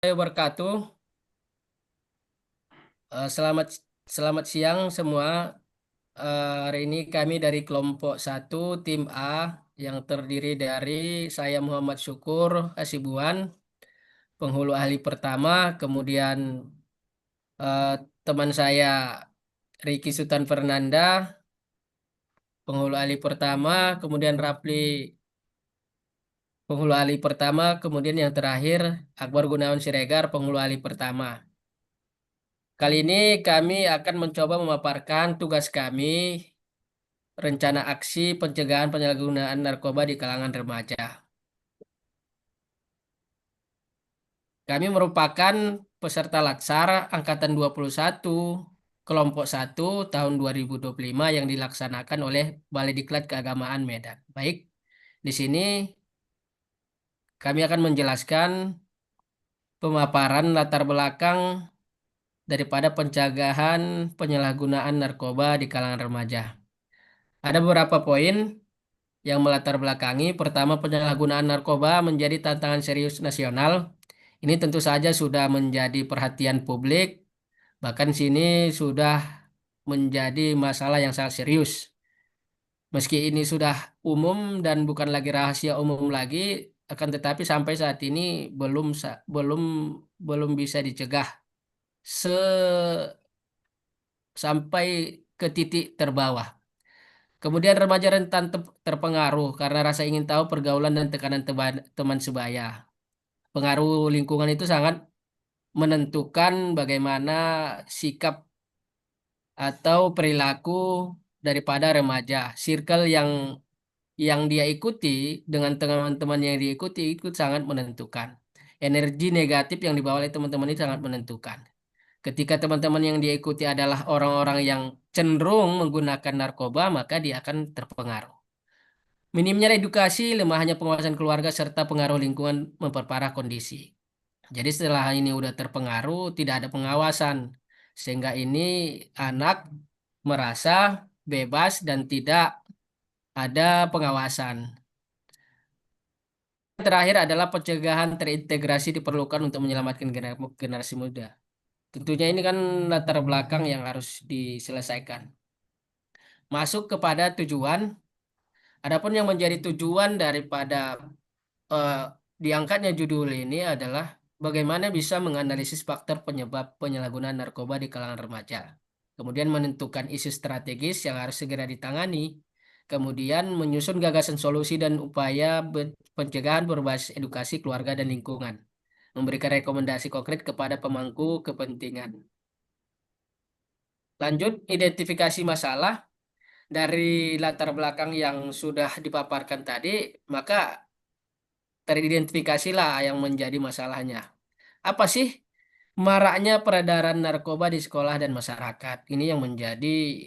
Wabarakatuh. Selamat selamat siang semua. Hari ini kami dari kelompok satu tim A yang terdiri dari saya Muhammad Syukur Hasibuan, penghulu ahli pertama, kemudian eh, teman saya Ricky Sultan Fernanda, penghulu ahli pertama, kemudian Rapli penghulu ahli pertama, kemudian yang terakhir Akbar Gunawan Siregar, penghulu ahli pertama. Kali ini kami akan mencoba memaparkan tugas kami, rencana aksi pencegahan penyalahgunaan narkoba di kalangan remaja. Kami merupakan peserta Latsar Angkatan 21, Kelompok 1 tahun 2025 yang dilaksanakan oleh Balai Diklat Keagamaan Medan. Baik, di sini kami akan menjelaskan pemaparan latar belakang daripada pencegahan penyalahgunaan narkoba di kalangan remaja. Ada beberapa poin yang melatar belakangi. Pertama, penyalahgunaan narkoba menjadi tantangan serius nasional. Ini tentu saja sudah menjadi perhatian publik, bahkan sini sudah menjadi masalah yang sangat serius. Meski ini sudah umum dan bukan lagi rahasia umum lagi, akan tetapi sampai saat ini belum belum bisa dicegah se sampai ke titik terbawah. Kemudian remaja rentan terpengaruh karena rasa ingin tahu pergaulan dan tekanan teman sebaya. Pengaruh lingkungan itu sangat menentukan bagaimana sikap atau perilaku daripada remaja. Circle yang dia ikuti dengan teman-teman yang diikuti itu sangat menentukan. Energi negatif yang dibawa oleh teman-teman itu sangat menentukan. Ketika teman-teman yang dia ikuti adalah orang-orang yang cenderung menggunakan narkoba, maka dia akan terpengaruh. Minimnya edukasi, lemahnya pengawasan keluarga, serta pengaruh lingkungan memperparah kondisi. Jadi setelah ini udah terpengaruh, tidak ada pengawasan. Sehingga ini anak merasa bebas dan tidak ada pengawasan. Yang terakhir adalah pencegahan terintegrasi diperlukan untuk menyelamatkan generasi muda. Tentunya ini kan latar belakang yang harus diselesaikan. Masuk kepada tujuan, adapun yang menjadi tujuan daripada eh, diangkatnya judul ini adalah bagaimana bisa menganalisis faktor penyebab penyalahgunaan narkoba di kalangan remaja. Kemudian menentukan isu strategis yang harus segera ditangani. Kemudian menyusun gagasan solusi dan upaya pencegahan berbasis edukasi keluarga dan lingkungan. Memberikan rekomendasi konkret kepada pemangku kepentingan. Lanjut, identifikasi masalah dari latar belakang yang sudah dipaparkan tadi, maka teridentifikasilah yang menjadi masalahnya. Apa sih maraknya peredaran narkoba di sekolah dan masyarakat? Ini yang menjadi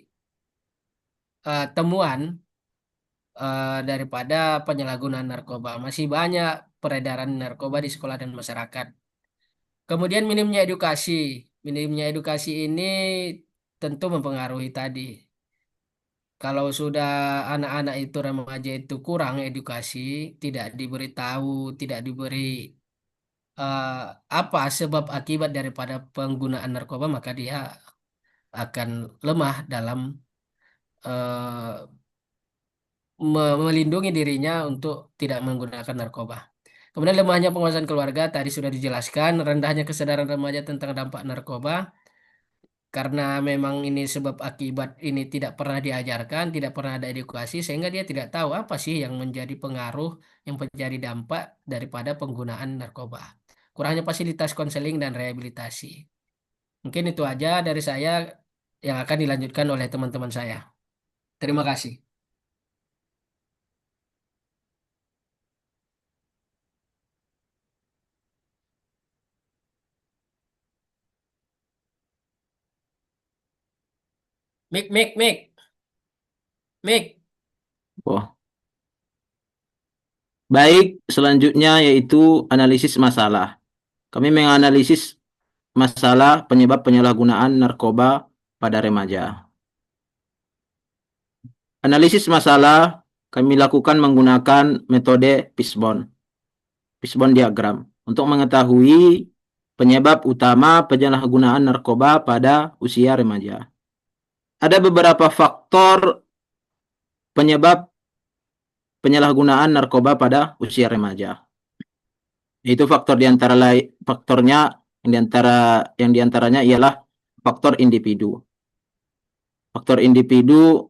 temuan daripada penyalahgunaan narkoba. Masih banyak peredaran narkoba di sekolah dan masyarakat. Kemudian minimnya edukasi. Minimnya edukasi ini tentu mempengaruhi tadi. Kalau sudah anak-anak itu remaja itu kurang edukasi, tidak diberitahu, tidak diberi eh, apa sebab akibat daripada penggunaan narkoba, maka dia akan lemah dalam eh, melindungi dirinya untuk tidak menggunakan narkoba. Kemudian lemahnya penguasaan keluarga tadi sudah dijelaskan, rendahnya kesadaran remaja tentang dampak narkoba karena memang ini sebab akibat ini tidak pernah diajarkan, tidak pernah ada edukasi sehingga dia tidak tahu apa sih yang menjadi pengaruh, yang menjadi dampak daripada penggunaan narkoba. Kurangnya fasilitas konseling dan rehabilitasi. Mungkin itu aja dari saya yang akan dilanjutkan oleh teman-teman saya. Terima kasih. Mik, mik, mik, mik. Oh, baik, selanjutnya yaitu analisis masalah. Kami menganalisis masalah penyebab penyalahgunaan narkoba pada remaja. Analisis masalah kami lakukan menggunakan metode Fishbone diagram untuk mengetahui penyebab utama penyalahgunaan narkoba pada usia remaja. Ada beberapa faktor penyebab penyalahgunaan narkoba pada usia remaja. Itu faktor diantara lain faktornya yang diantaranya ialah faktor individu. Faktor individu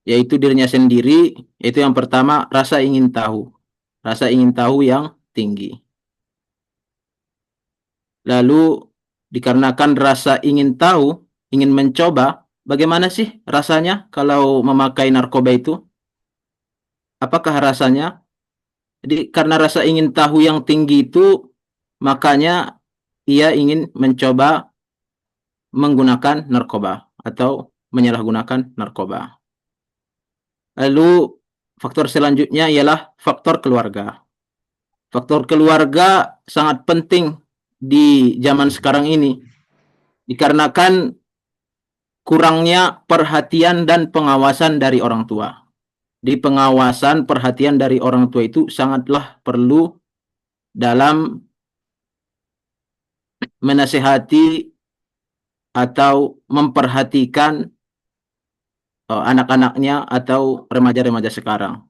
yaitu dirinya sendiri, yaitu yang pertama rasa ingin tahu. Rasa ingin tahu yang tinggi. Lalu dikarenakan rasa ingin tahu, ingin mencoba, bagaimana sih rasanya kalau memakai narkoba itu? Apakah rasanya? Jadi karena rasa ingin tahu yang tinggi itu, makanya ia ingin mencoba menggunakan narkoba atau menyalahgunakan narkoba. Lalu faktor selanjutnya ialah faktor keluarga. Faktor keluarga sangat penting di zaman sekarang ini dikarenakan kurangnya perhatian dan pengawasan dari orang tua. Di pengawasan perhatian dari orang tua itu sangatlah perlu dalam menasehati atau memperhatikan anak-anaknya atau remaja-remaja sekarang.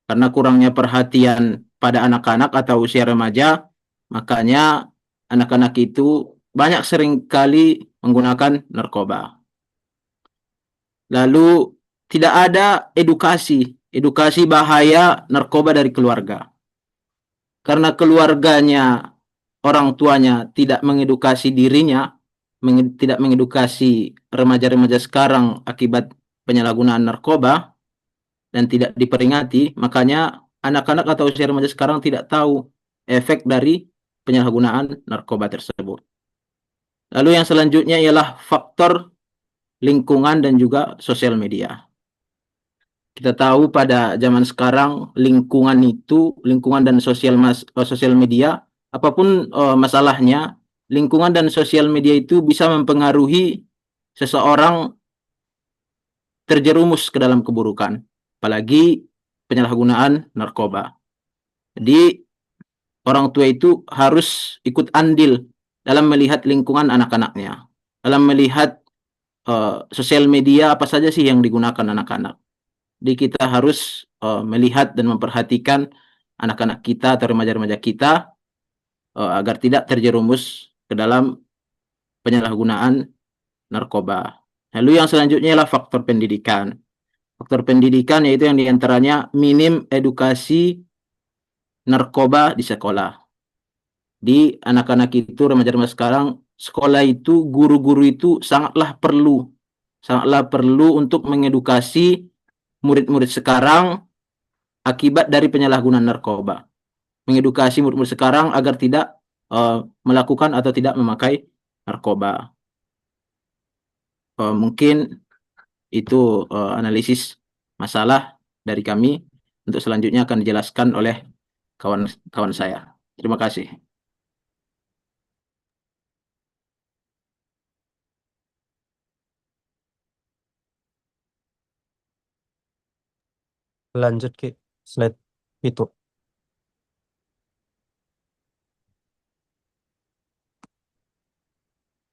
Karena kurangnya perhatian pada anak-anak atau usia remaja, makanya anak-anak itu banyak seringkali menggunakan narkoba. Lalu tidak ada edukasi bahaya narkoba dari keluarga. Karena keluarganya, orang tuanya tidak mengedukasi dirinya, tidak mengedukasi remaja-remaja sekarang akibat penyalahgunaan narkoba, dan tidak diperingati, makanya anak-anak atau usia remaja sekarang tidak tahu efek dari penyalahgunaan narkoba tersebut. Lalu yang selanjutnya ialah faktor lingkungan dan juga sosial media. Kita tahu pada zaman sekarang lingkungan dan sosial media, apapun masalahnya, lingkungan dan sosial media itu bisa mempengaruhi seseorang terjerumus ke dalam keburukan, apalagi penyalahgunaan narkoba. Jadi orang tua itu harus ikut andil dalam melihat lingkungan anak-anaknya, dalam melihat sosial media apa saja sih yang digunakan anak-anak. Jadi kita harus melihat dan memperhatikan anak-anak kita atau remaja-remaja kita agar tidak terjerumus ke dalam penyalahgunaan narkoba. Lalu yang selanjutnya adalah faktor pendidikan. Faktor pendidikan yaitu yang diantaranya minim edukasi narkoba di sekolah. Di anak-anak itu, remaja-remaja sekarang, sekolah itu, guru-guru itu sangatlah perlu untuk mengedukasi murid-murid sekarang akibat dari penyalahgunaan narkoba. Mengedukasi murid-murid sekarang agar tidak melakukan atau tidak memakai narkoba. Mungkin itu analisis masalah dari kami. Untuk selanjutnya akan dijelaskan oleh kawan-kawan saya. Terima kasih. Lanjut ke slide itu.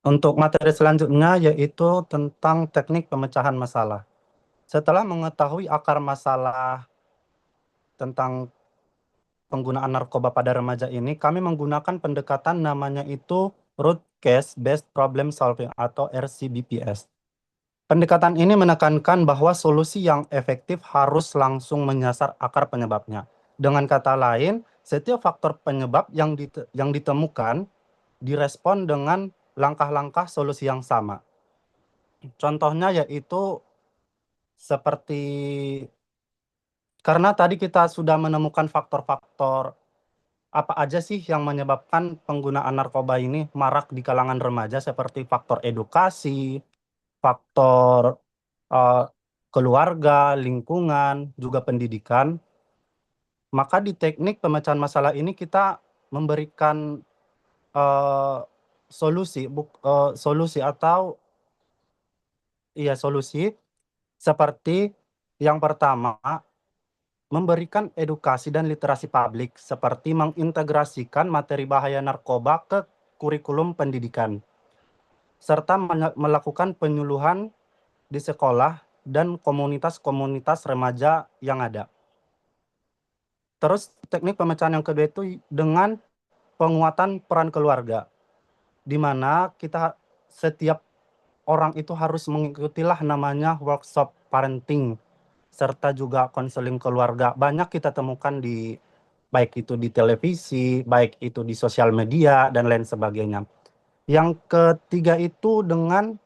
Untuk materi selanjutnya yaitu tentang teknik pemecahan masalah. Setelah mengetahui akar masalah tentang penggunaan narkoba pada remaja ini, kami menggunakan pendekatan namanya itu Root Case Based Problem Solving atau RCBPS. Pendekatan ini menekankan bahwa solusi yang efektif harus langsung menyasar akar penyebabnya. Dengan kata lain, setiap faktor penyebab yang ditemukan direspon dengan langkah-langkah solusi yang sama. Contohnya yaitu seperti karena tadi kita sudah menemukan faktor-faktor apa aja sih yang menyebabkan penggunaan narkoba ini marak di kalangan remaja seperti faktor edukasi, faktor keluarga, lingkungan, juga pendidikan. Maka di teknik pemecahan masalah ini kita memberikan solusi seperti yang pertama, memberikan edukasi dan literasi publik seperti mengintegrasikan materi bahaya narkoba ke kurikulum pendidikan, serta melakukan penyuluhan di sekolah dan komunitas-komunitas remaja yang ada. Terus teknik pemecahan yang kedua itu dengan penguatan peran keluarga, di mana kita setiap orang itu harus mengikutilah namanya workshop parenting, serta juga konseling keluarga. Banyak kita temukan di baik itu di televisi, baik itu di sosial media, dan lain sebagainya. Yang ketiga itu dengan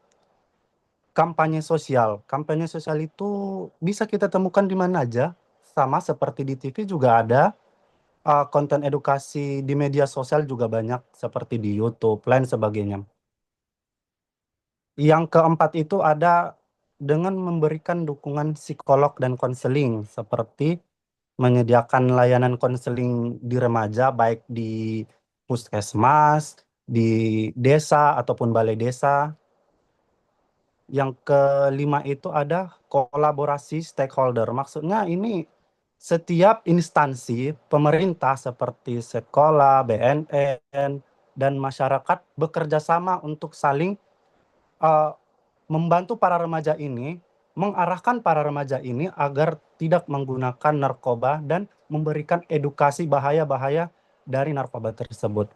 kampanye sosial. Kampanye sosial itu bisa kita temukan di mana aja, sama seperti di TV juga ada. Konten edukasi di media sosial juga banyak, seperti di YouTube, lain sebagainya. Yang keempat itu ada dengan memberikan dukungan psikolog dan konseling, seperti menyediakan layanan konseling di remaja, baik di puskesmas, di desa, ataupun balai desa. Yang kelima itu ada kolaborasi stakeholder. Maksudnya ini setiap instansi pemerintah seperti sekolah, BNN, dan masyarakat bekerja sama untuk saling uh, membantu para remaja ini, mengarahkan para remaja ini agar tidak menggunakan narkoba dan memberikan edukasi bahaya-bahaya dari narkoba tersebut.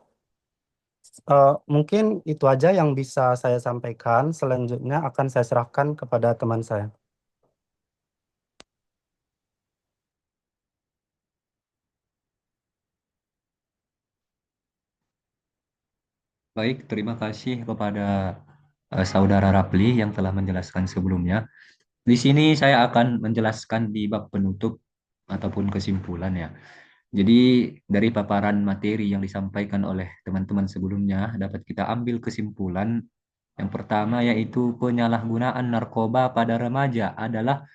Mungkin itu aja yang bisa saya sampaikan. Selanjutnya akan saya serahkan kepada teman saya. Baik, terima kasih kepada Saudara Rapli yang telah menjelaskan sebelumnya. Di sini saya akan menjelaskan di bab penutup ataupun kesimpulan ya. Jadi dari paparan materi yang disampaikan oleh teman-teman sebelumnya dapat kita ambil kesimpulan yang pertama yaitu penyalahgunaan narkoba pada remaja adalah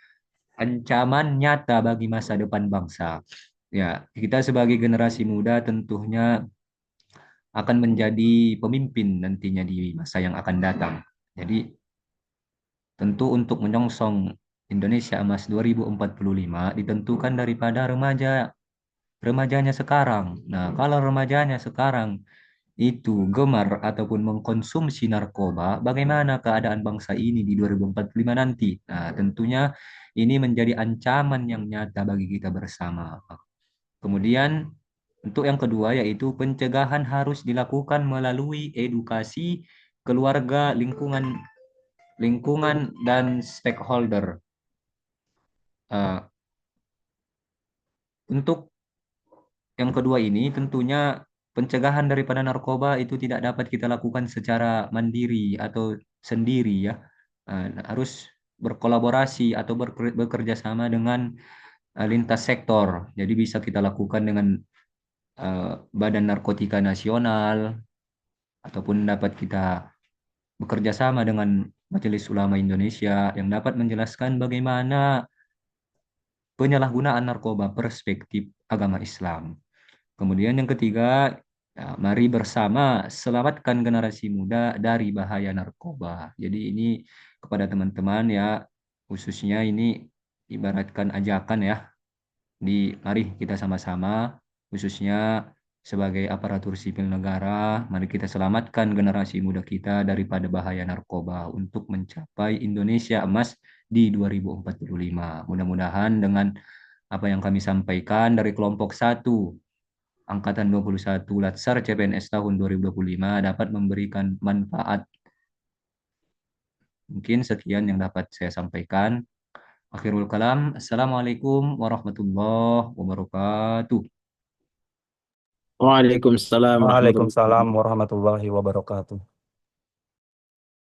ancaman nyata bagi masa depan bangsa. Ya, kita sebagai generasi muda tentunya akan menjadi pemimpin nantinya di masa yang akan datang. Jadi tentu untuk menyongsong Indonesia Emas 2045 ditentukan daripada remajanya sekarang. Nah, kalau remajanya sekarang itu gemar ataupun mengkonsumsi narkoba, bagaimana keadaan bangsa ini di 2045 nanti? Nah, tentunya ini menjadi ancaman yang nyata bagi kita bersama. Kemudian untuk yang kedua yaitu pencegahan harus dilakukan melalui edukasi keluarga, lingkungan dan stakeholder. Untuk yang kedua ini tentunya pencegahan daripada narkoba itu tidak dapat kita lakukan secara mandiri atau sendiri ya. Harus berkolaborasi atau bekerja sama dengan lintas sektor. Jadi bisa kita lakukan dengan Badan Narkotika Nasional ataupun dapat kita bekerja sama dengan Majelis Ulama Indonesia yang dapat menjelaskan bagaimana penyalahgunaan narkoba perspektif agama Islam. Kemudian yang ketiga, ya, mari bersama selamatkan generasi muda dari bahaya narkoba. Jadi ini kepada teman-teman ya, khususnya ini ibaratkan ajakan ya, mari kita sama-sama, khususnya sebagai aparatur sipil negara, mari kita selamatkan generasi muda kita daripada bahaya narkoba untuk mencapai Indonesia Emas di 2045. Mudah-mudahan dengan apa yang kami sampaikan dari kelompok 1 Angkatan 21 Latsar CPNS tahun 2025 dapat memberikan manfaat. Mungkin sekian yang dapat saya sampaikan. Akhirul kalam. Assalamualaikum warahmatullahi wabarakatuh. Waalaikumsalam warahmatullahi Waalaikumsalam wabarakatuh. warahmatullahi wabarakatuh.